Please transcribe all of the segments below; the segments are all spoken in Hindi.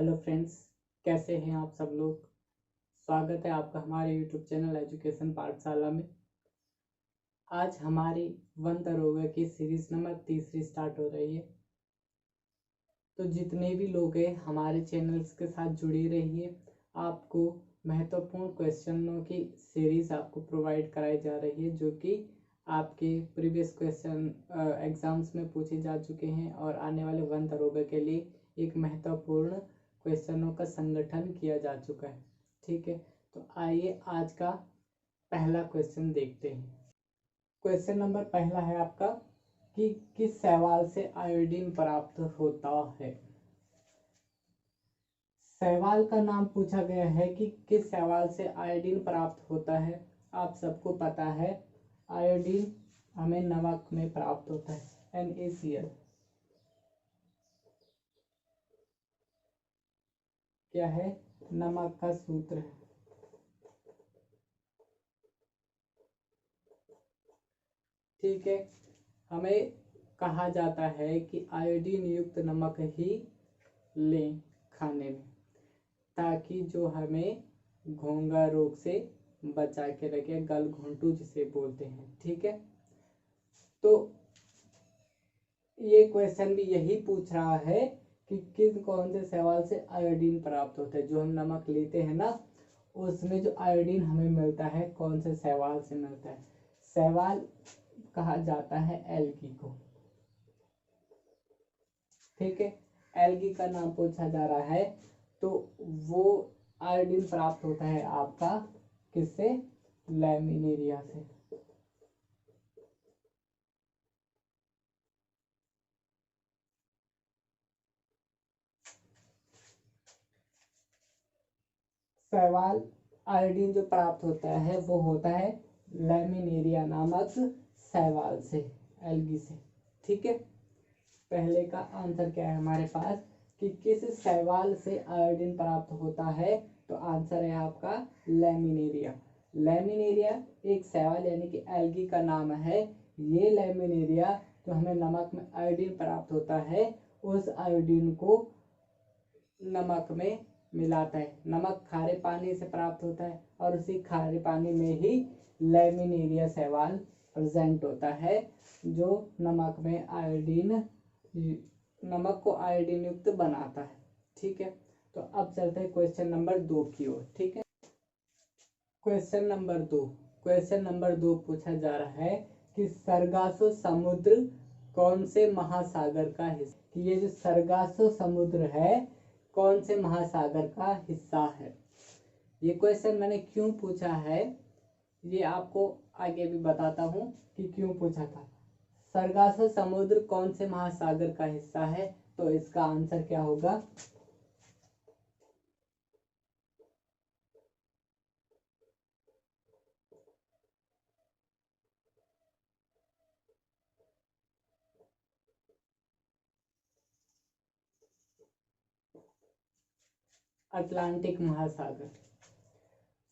हेलो फ्रेंड्स, कैसे हैं आप सब लोग। स्वागत है आपका हमारे यूट्यूब चैनल एजुकेशन पाठशाला में। आज हमारी वन दरोगा की सीरीज नंबर 3 स्टार्ट हो रही है। तो जितने भी लोग हैं हमारे चैनल्स के साथ जुड़ी रहिए। आपको महत्वपूर्ण क्वेश्चनों की सीरीज आपको प्रोवाइड कराई जा रही है, जो कि आपके प्रीवियस क्वेश्चन एग्जाम्स में पूछे जा चुके हैं और आने वाले वन दरोगा के लिए एक महत्वपूर्ण क्वेश्चनों का संगठन किया जा चुका है। ठीक है, तो आइए आज का पहला क्वेश्चन देखते हैं। क्वेश्चन नंबर पहला है आपका कि किस शैवाल से आयोडीन प्राप्त होता है। शैवाल का नाम पूछा गया है कि किस शैवाल से आयोडीन प्राप्त होता है। आप सबको पता है आयोडीन हमें नमक में प्राप्त होता है, NaCl। क्या है? नमक का सूत्र है। ठीक है, हमें कहा जाता है कि आयोडीन युक्त नमक ही लें खाने में, ताकि जो हमें घोंघा रोग से बचा के रखे, गल घोंटू जिसे बोलते हैं। ठीक है, तो ये क्वेश्चन भी यही पूछ रहा है कि किस कौन से शैवाल से आयोडीन प्राप्त होता है। जो हम नमक लेते हैं ना, उसमें जो आयोडीन हमें मिलता है कौन से शैवाल से मिलता है। शैवाल कहा जाता है एल्गी को। ठीक है, एल्गी का नाम पूछा जा रहा है, तो वो आयोडीन प्राप्त होता है आपका किससे? लैमिनेरिया से। शैवाल आयोडीन जो प्राप्त होता है वो होता है लैमिनेरिया नामक शैवाल से, एल्गी से। ठीक है, पहले का आंसर क्या है हमारे पास कि किस शैवाल से आयोडीन प्राप्त होता है, तो आंसर है आपका लैमिनेरिया। लैमिनेरिया एक शैवाल यानी कि एल्गी का नाम है। ये लैमिनेरिया जो हमें नमक में आयोडीन प्राप्त होता है, उस आयोडीन को नमक में मिलाता है। नमक खारे पानी से प्राप्त होता है और उसी खारे पानी में ही लैमिनेरिया शैवाल प्रेजेंट होता है, जो नमक में आयोडीन नमक को आयोडीन युक्त बनाता है। ठीक है, तो अब चलते हैं क्वेश्चन नंबर 2 की ओर। ठीक है, क्वेश्चन नंबर 2 पूछा जा रहा है कि सरगासो समुद्र कौन से महासागर का हिस्सा। कि ये जो सरगासो समुद्र है कौन से महासागर का हिस्सा है। ये क्वेश्चन मैंने क्यों पूछा है, ये आपको आगे भी बताता हूँ कि क्यों पूछा था। सरगासो समुद्र कौन से महासागर का हिस्सा है, तो इसका आंसर क्या होगा? अटलांटिक महासागर।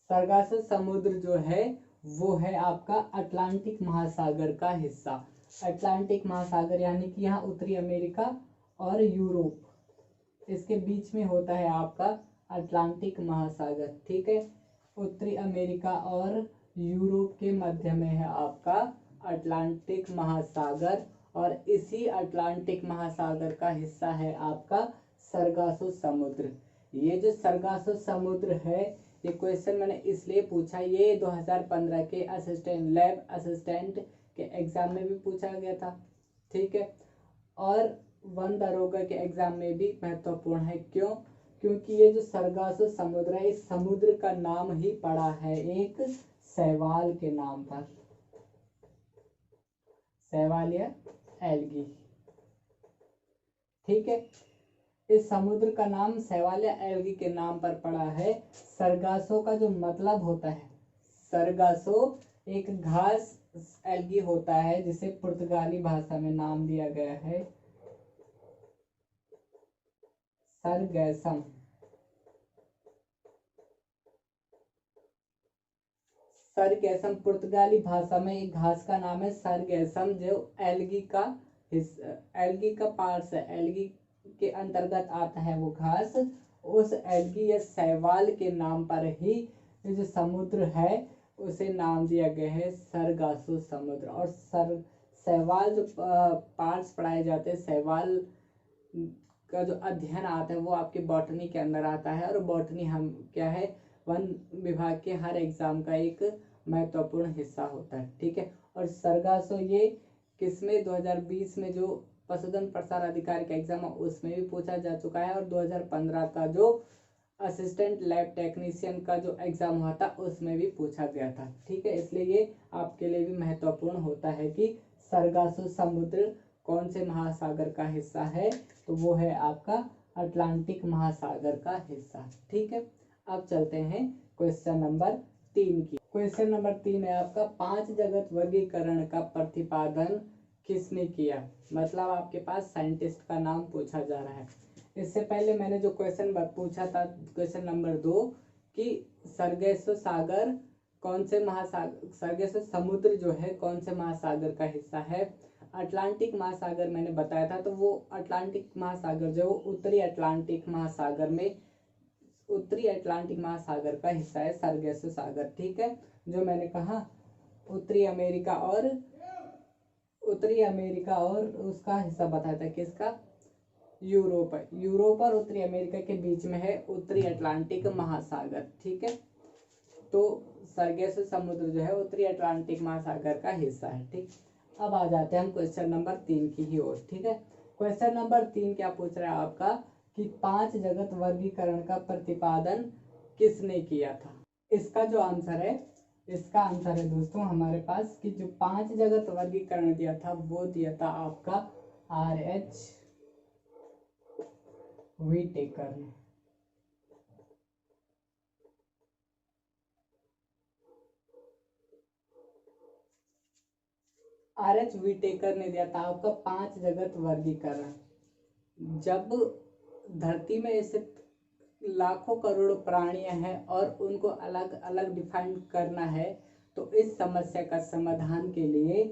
सरगासो समुद्र जो है वो है आपका अटलांटिक महासागर का हिस्सा। अटलांटिक महासागर यानी कि यहाँ उत्तरी अमेरिका और यूरोप, इसके बीच में होता है आपका अटलांटिक महासागर। ठीक है, उत्तरी अमेरिका और यूरोप के मध्य में है आपका अटलांटिक महासागर, और इसी अटलांटिक महासागर का हिस्सा है आपका सरगासो समुद्र। ये जो सरगासो समुद्र है, ये क्वेश्चन मैंने इसलिए पूछा, ये 2015 के लैब असिस्टेंट के एग्जाम में भी पूछा गया था। ठीक है, और वन दरोगा के एग्जाम में भी महत्वपूर्ण है। क्यों? क्योंकि ये जो सरगासो समुद्र है, इस समुद्र का नाम ही पड़ा है एक शैवाल के नाम पर, शैवाल या एल्गी। ठीक है, इस समुद्र का नाम शैवाल या एल्गी के नाम पर पड़ा है। सरगासो का जो मतलब होता है, सरगासो एक घास एल्गी होता है जिसे पुर्तगाली भाषा में नाम दिया गया है सरगैसम। सरगैसम पुर्तगाली भाषा में एक घास का नाम है सरगैसम, जो एल्गी का पार्ट्स है, एल्गी के अंतर्गत आता है वो घास, उस एल्गी या शैवाल के नाम पर ही ये जो समुद्र है उसे नाम दिया गया है सरगासो समुद्र। और शैवाल जो पार्ट्स पढ़ाए जाते हैं, शैवाल का जो अध्ययन आता है वो आपके बॉटनी के अंदर आता है। और बॉटनी हम क्या है, वन विभाग के हर एग्जाम का एक महत्वपूर्ण हिस्सा होता है। ठीक है। और सरगासो ये किसमें 2020 में जो पशुधन प्रसार अधिकारी का एग्जाम है उसमें भी पूछा जा चुका है। और 2015 का जो असिस्टेंट लैब टेक्नीशियन का जो एग्जाम हुआ था उसमें भी पूछा गया था। ठीक है। इसलिए ये आपके लिए भी महत्वपूर्ण होता है कि सरगासो समुद्र कौन से महासागर का हिस्सा है, तो वो है आपका अटलांटिक महासागर का हिस्सा। ठीक है। अब चलते हैं क्वेश्चन नंबर 3 की। क्वेश्चन नंबर 3 है आपका 5 जगत वर्गीकरण का प्रतिपादन किसने किया। मतलब आपके पास साइंटिस्ट का नाम पूछा जा रहा है। इससे पहले मैंने जो क्वेश्चन पूछा था क्वेश्चन नंबर 2 कि सरगेसो सागर कौन से महासागर, सरगेसो समुद्र जो है कौन से महासागर का हिस्सा है। अटलांटिक महासागर मैंने बताया था, तो वो अटलांटिक महासागर जो उत्तरी अटलांटिक महासागर में, उत्तरी अटलांटिक महासागर का हिस्सा है सरगेसो सागर। ठीक है। जो मैंने कहा उत्तरी अमेरिका और उसका हिस्सा बताया था किसका, यूरोप है। यूरोप और उत्तरी अमेरिका के बीच में है उत्तरी अटलांटिक महासागर। ठीक है। तो सरगेसो समुद्र जो है उत्तरी अटलांटिक महासागर का हिस्सा है। ठीक। अब आ जाते हैं हम क्वेश्चन नंबर 3 की ही ओर। ठीक है। क्वेश्चन नंबर 3 क्या पूछ रहा है आपका कि 5 जगत वर्गीकरण का प्रतिपादन किसने किया था। इसका जो आंसर है, इसका आंसर है दोस्तों हमारे पास कि जो 5 जगत वर्गीकरण दिया था वो दिया था आपका RH व्हिटेकर ने। RH व्हिटेकर ने दिया था आपका 5 जगत वर्गीकरण। जब धरती में स्थित लाखों करोड़ प्राणियां हैं और उनको अलग अलग डिफाइन करना है, तो इस समस्या का समाधान के लिए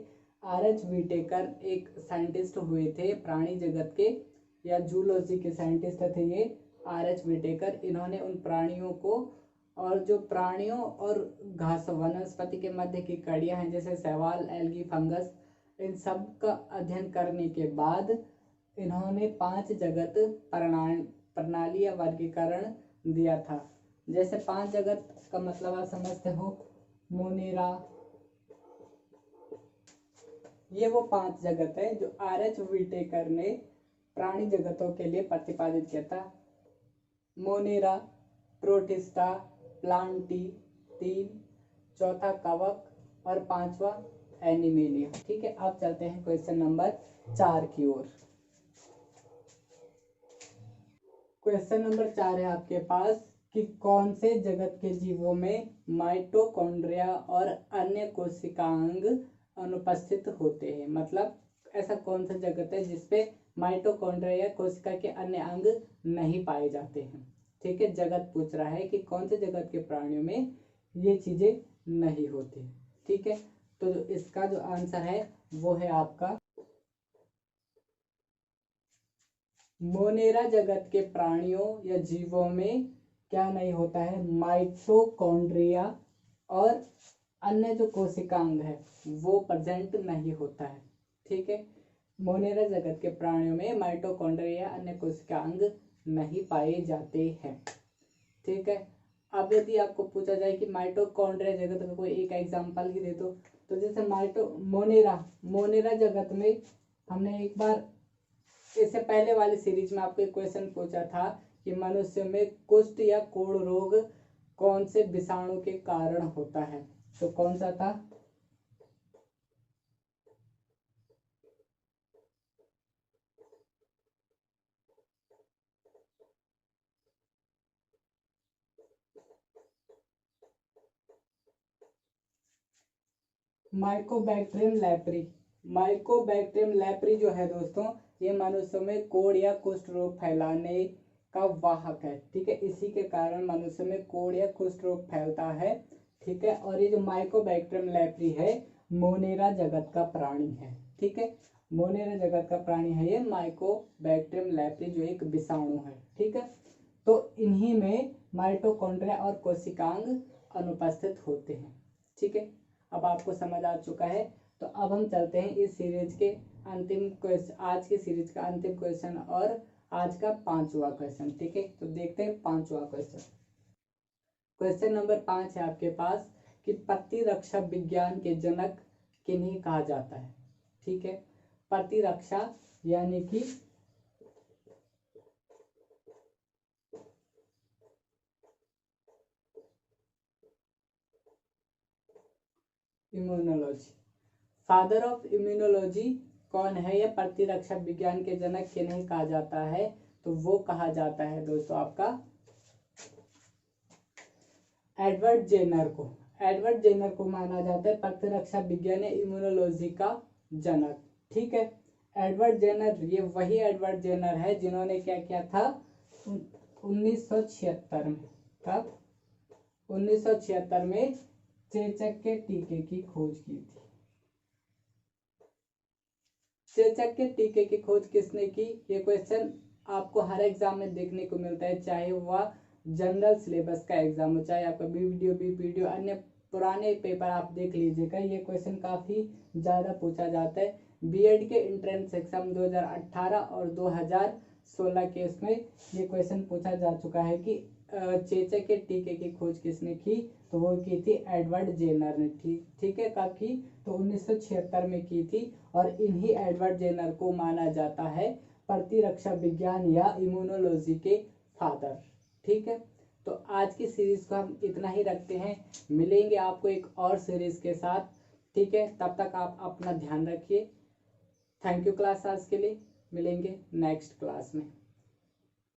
RH व्हिटेकर एक साइंटिस्ट हुए थे, प्राणी जगत के या जूलॉजी के साइंटिस्ट थे ये RH व्हिटेकर। इन्होंने उन प्राणियों को और जो प्राणियों और घास वनस्पति के मध्य की कड़ियां हैं जैसे शैवाल, एल्गी, फंगस, इन सब का अध्ययन करने के बाद इन्होंने 5 जगत प्रणाली या वर्गीकरण दिया था। जैसे 5 जगत का मतलब आप समझते हो, मोनेरा, ये वो 5 जगत है जो RH व्हिटेकर ने प्राणी जगतों के लिए प्रतिपादित किया था। मोनेरा, प्रोटिस्टा, प्लांटी, 3, चौथा कवक और 5वां एनिमेलिया। ठीक है। अब चलते हैं क्वेश्चन नंबर 4 की ओर। क्वेश्चन नंबर 4 है आपके पास कि कौन से जगत के जीवों में माइटोकॉन्ड्रिया और अन्य कोशिकांग अनुपस्थित होते हैं। मतलब ऐसा कौन सा जगत है जिसपे माइटोकॉन्ड्रिया या कोशिका के अन्य अंग नहीं पाए जाते हैं। ठीक है। जगत पूछ रहा है कि कौन से जगत के प्राणियों में ये चीजें नहीं होती। ठीक है। तो इसका जो आंसर है वो है आपका मोनेरा जगत के प्राणियों या जीवों में क्या नहीं होता है, माइटोकॉन्ड्रिया और अन्य जो कोशिकांग है वो प्रेजेंट नहीं होता है। ठीक है। मोनेरा जगत के प्राणियों में माइटोकॉन्ड्रिया या अन्य कोशिकांग नहीं पाए जाते हैं। ठीक है। अब यदि आपको पूछा जाए कि माइटोकॉन्ड्रिया जगत का कोई एक एग्जांपल ही दे दो, तो जैसे मोनेरा जगत में हमने एक बार इससे पहले वाली सीरीज में आपको एक क्वेश्चन पूछा था कि मनुष्य में कुष्ठ या कोढ़ रोग कौन से विषाणु के कारण होता है, तो कौन सा था, माइकोबैक्टीरियम लेप्री। माइकोबैक्टीरियम लेप्री जो है दोस्तों ये मनुष्य में कोढ़ या कुष्ठ रोग फैलाने का वाहक है। ठीक है। इसी के कारण मनुष्य में कोढ़ या कुष्ठ रोग फैलता है। ठीक है। और ये जो माइकोबैक्टीरियम लेप्री है मोनेरा जगत का प्राणी है। ठीक है। मोनेरा जगत का प्राणी है ये माइकोबैक्टीरियम लेप्री जो एक विषाणु है। ठीक है। तो इन्हीं में माइटोकॉन्ड्रिया और कोशिकांग अनुपस्थित होते हैं। ठीक है, अब आपको समझ आ चुका है। तो अब हम चलते हैं इस सीरीज के अंतिम क्वेश्चन, आज की सीरीज का अंतिम क्वेश्चन और आज का 5वां क्वेश्चन। ठीक है, तो देखते हैं 5वां क्वेश्चन। क्वेश्चन नंबर 5 है आपके पास कि प्रतिरक्षा विज्ञान के जनक किन्हें कहा जाता है। ठीक है, प्रतिरक्षा यानी कि इम्यूनोलॉजी, फादर ऑफ इम्यूनोलॉजी कौन है, या प्रतिरक्षा विज्ञान के जनक किन्हें कहा जाता है, तो वो कहा जाता है दोस्तों आपका एडवर्ड जेनर को। एडवर्ड जेनर को माना जाता है प्रतिरक्षा विज्ञान या इम्यूनोलॉजी का जनक। ठीक है, एडवर्ड जेनर, ये वही एडवर्ड जेनर है जिन्होंने क्या किया था 1976 में, कब 1976 में चेचक के टीके की खोज की थी। चेचक के टीके की खोज किसने की, ये क्वेश्चन आपको हर एग्जाम में देखने को मिलता है, चाहे वह जनरल सिलेबस का एग्जाम हो, चाहे आपका बीपीडीओ अन्य पुराने पेपर आप देख लीजिएगा, ये क्वेश्चन काफी ज्यादा पूछा जाता है। बीएड के एंट्रेंस एग्जाम 2018 और 2016 के इसमें ये क्वेश्चन पूछा जा चुका है कि चेचक के टीके की खोज किसने की, तो वो की थी एडवर्ड जेनर ने। ठीक है, कब की, तो 1976 में की थी। और इन्हीं एडवर्ड जेनर को माना जाता है प्रतिरक्षा विज्ञान या इम्यूनोलॉजी के फादर। ठीक है, तो आज की सीरीज को हम इतना ही रखते हैं, मिलेंगे आपको एक और सीरीज के साथ। ठीक है, तब तक आप अपना ध्यान रखिए। थैंक यू क्लास आज के लिए, मिलेंगे नेक्स्ट क्लास में।